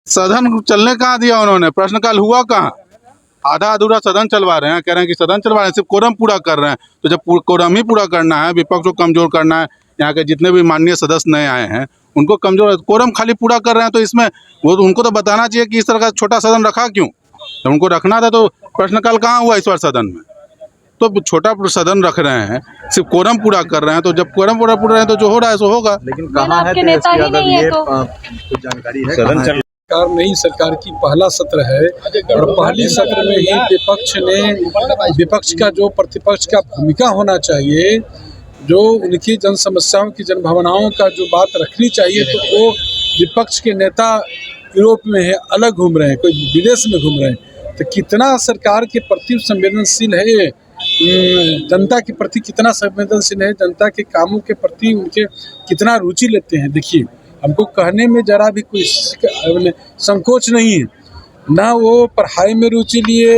सदन चलने कहाँ दिया उन्होंने? प्रश्नकाल हुआ कहाँ? आधा अधूरा सदन चलवा रहे हैं, कह रहे हैं कि सदन चलवा रहे हैं, सिर्फ कोरम पूरा कर रहे हैं। तो जब कोरम ही पूरा करना है, विपक्ष को कमजोर करना है, यहाँ के जितने भी माननीय सदस्य नए आए हैं उनको कमजोर, कोरम खाली पूरा कर रहे हैं, तो इसमें वो उनको तो बताना चाहिए कि इस तरह का छोटा सदन रखा क्यों। तो उनको रखना था तो प्रश्नकाल कहाँ हुआ इस बार सदन में? तो छोटा सदन रख रहे हैं, सिर्फ कोरम पूरा कर रहे हैं। तो जब कोरम पूरा रहे हैं तो जो हो रहा है सो होगा। लेकिन कहाँ है नेता ही नहीं है तो कुछ जानकारी है? सदन सरकार नई सरकार की पहला सत्र है और पहली सत्र में ही विपक्ष का जो प्रतिपक्ष का भूमिका होना चाहिए, जो उनकी जन समस्याओं की जन भावनाओं का जो बात रखनी चाहिए, तो वो विपक्ष के नेता यूरोप में है, अलग घूम रहे हैं, कोई विदेश में घूम रहे हैं। तो कितना सरकार के प्रति संवेदनशील है, जनता के प्रति कितना संवेदनशील है, जनता के कामों के प्रति उनके कितना रुचि लेते हैं। देखिए, हमको कहने में जरा भी कोई संकोच नहीं है। ना वो पढ़ाई में रुचि लिए,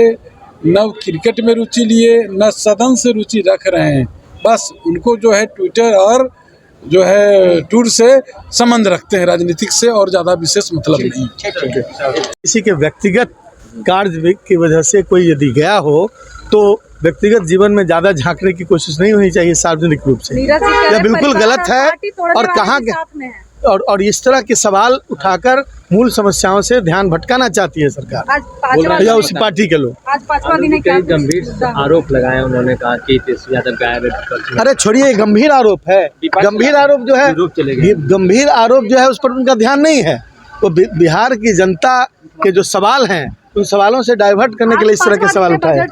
न क्रिकेट में रुचि लिए, न सदन से रुचि रख रहे हैं। बस उनको जो है ट्विटर और जो है टूर से संबंध रखते हैं, राजनीतिक से, और ज़्यादा विशेष मतलब नहीं। किसी के व्यक्तिगत कार्य की वजह से कोई यदि गया हो तो व्यक्तिगत जीवन में ज़्यादा झांकने की कोशिश नहीं होनी चाहिए सार्वजनिक रूप से। यह बिल्कुल गलत है। और कहाँ और इस तरह के सवाल उठाकर मूल समस्याओं से ध्यान भटकाना चाहती है सरकार या उसी पार्टी के लोग। आज 5वां दिन है, क्या गंभीर आरोप लगाए उन्होंने, कहा कि तेजस्वी यादव गायब है। अरे छोड़िए, गंभीर आरोप है। गंभीर आरोप जो है, गंभीर आरोप जो है उस पर उनका ध्यान नहीं है। वो बिहार की जनता के जो सवाल हैं उन सवालों से डाइवर्ट करने के लिए इस तरह के सवाल उठाए।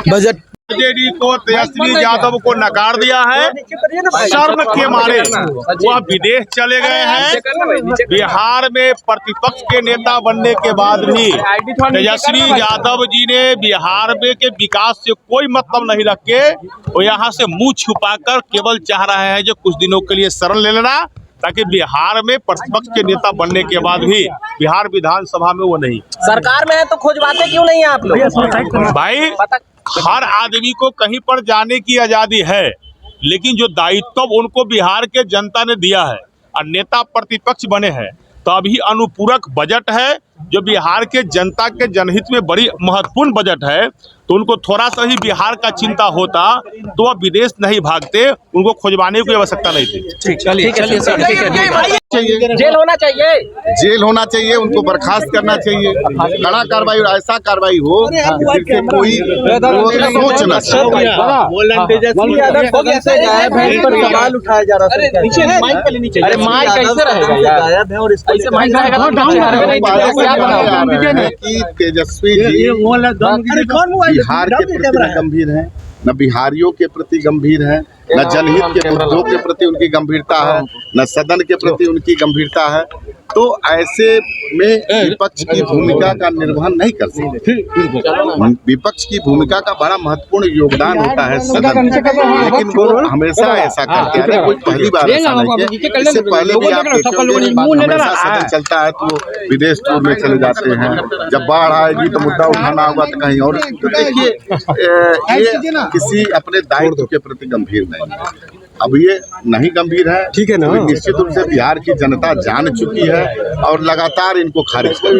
बजट जेडी को तेजस्वी यादव को नकार दिया है, शर्म के मारे वह विदेश चले गए हैं। बिहार में प्रतिपक्ष के नेता बनने के बाद भी तेजस्वी यादव जी ने बिहार में के विकास से कोई मतलब नहीं रख के वो यहाँ से मुंह छुपाकर केवल चाह रहे हैं जो कुछ दिनों के लिए शरण ले लेना, ताकि बिहार में प्रतिपक्ष के नेता बनने के बाद भी बिहार विधानसभा में वो नहीं। सरकार में है तो खोजवाते क्यों नहीं है आप लोग? भाई, हर आदमी को कहीं पर जाने की आजादी है, लेकिन जो दायित्व उनको बिहार के जनता ने दिया है और नेता प्रतिपक्ष बने हैं, तो अभी अनुपूरक बजट है जो बिहार के जनता के जनहित में बड़ी महत्वपूर्ण बजट है। तो उनको थोड़ा सा ही बिहार का चिंता होता तो वह विदेश नहीं भागते, उनको खोजवाने की आवश्यकता नहीं थी। जेल होना चाहिए, जेल होना चाहिए, उनको बर्खास्त करना चाहिए, कड़ा कार्रवाई और ऐसा कार्रवाई हो जिससे कोई सोच न सके। सवाल उठाया जा रहा है कि तेजस्वी जी बिहार के प्रति गंभीर है, न बिहारियों के प्रति गंभीर है, न जनहित के मुद्दों के प्रति उनकी गंभीरता है, न सदन के प्रति उनकी गंभीरता है। तो ऐसे में विपक्ष की भूमिका का निर्वहन नहीं कर सकते। विपक्ष की भूमिका का बड़ा महत्वपूर्ण योगदान होता है सदन में, लेकिन वो हमेशा ऐसा करते हैं। कोई पहली बार ऐसा नहीं किया, इससे पहले भी आप हमेशा सदन चलता है तो विदेश टूर में चले जाते हैं। जब बाढ़ आएगी तो मुद्दा उठाना होगा तो कहीं और। तो देखिए, ये किसी अपने दायित्व के प्रति गंभीर नहीं है। अब ये नहीं गंभीर है, ठीक है ना? निश्चित रूप से बिहार की जनता जान चुकी है और लगातार इनको खारिज कर।